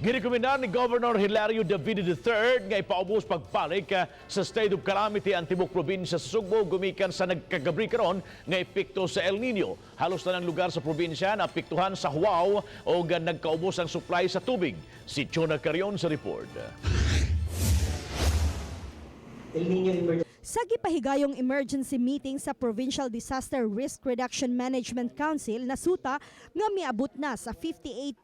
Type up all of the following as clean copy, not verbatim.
Girekomendar ni Governor Hilario David III nga ipaubos pagbalik sa state of calamity ang tibok probinsya sa Sugbo gumikan sa nagkagabri karon nga epekto sa El Nino. Halos na ng lugar sa probinsya na apektuhan sa Huaw o nagkaubos ang supply sa tubig. Si Chona Carion sa report. El Nino emergency. Sa gipahigayong emergency meeting sa Provincial Disaster Risk Reduction Management Council, nasuta nga miabot na sa 58.2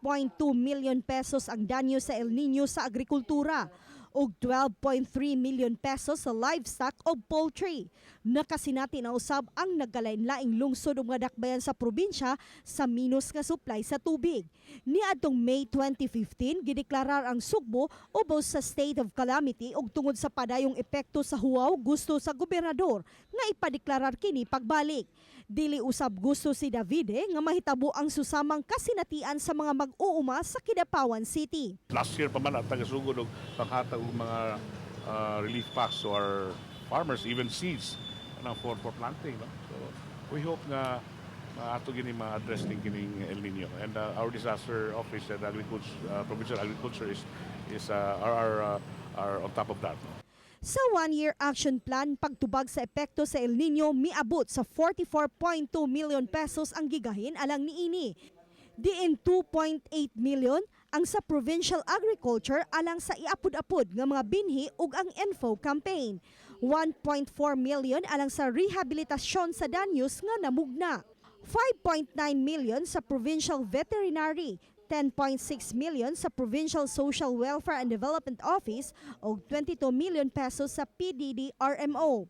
million pesos ang danyo sa El Nino sa agrikultura ug 12.3 million pesos sa livestock o poultry. Nakasinati na usab ang nagkalain-laing lungsod ug mga dakbayan sa probinsya sa minus nga supply sa tubig. Niadtong May 2015, gideklarar ang Sugbo ubos sa state of calamity ug tungod sa padayong epekto sa Huaw, gusto sa gobernador nga ipadeklarar kini pagbalik. Dili usab gusto si Davide nga mahitabo ang susamang kasinatian sa mga mag-uuma sa Kidapawan City. Last year pa man at tagasugod og panghatag og mga relief packs to our farmers, even seeds for planting. No? So we hope nga ato gini ma-address din kining El Nino, and our disaster office and provincial agriculture are on top of that. No? Sa one-year action plan, pagtubag sa epekto sa El Nino, miabot sa 44.2 million pesos ang gigahin alang niini. Diin 2.8 million ang sa provincial agriculture alang sa iapod-apod nga mga binhi ug ang info campaign. 1.4 million alang sa rehabilitasyon sa danyos nga namugna. 5.9 million sa provincial veterinary, 10.6 million sa Provincial Social Welfare and Development Office ug 22 million pesos sa PDD-RMO.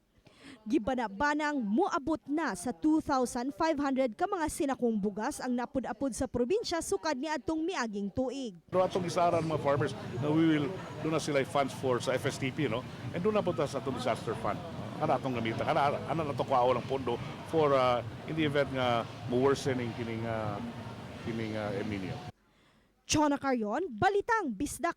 Gibana-banang moabot na sa 2,500 ka mga sinakong bugas ang napud-apod sa probinsya sukad ni adtong miaging tuig. Pero atong gisaran mga farmers na doon na sila funds for sa FSTP, no? And doon na po sa atong disaster fund. Ana atong gamitan, ana na to kuaw ng pondo for in the event nga mo-worsening kining El Nino. Chona Carion, Balitang Bisdak.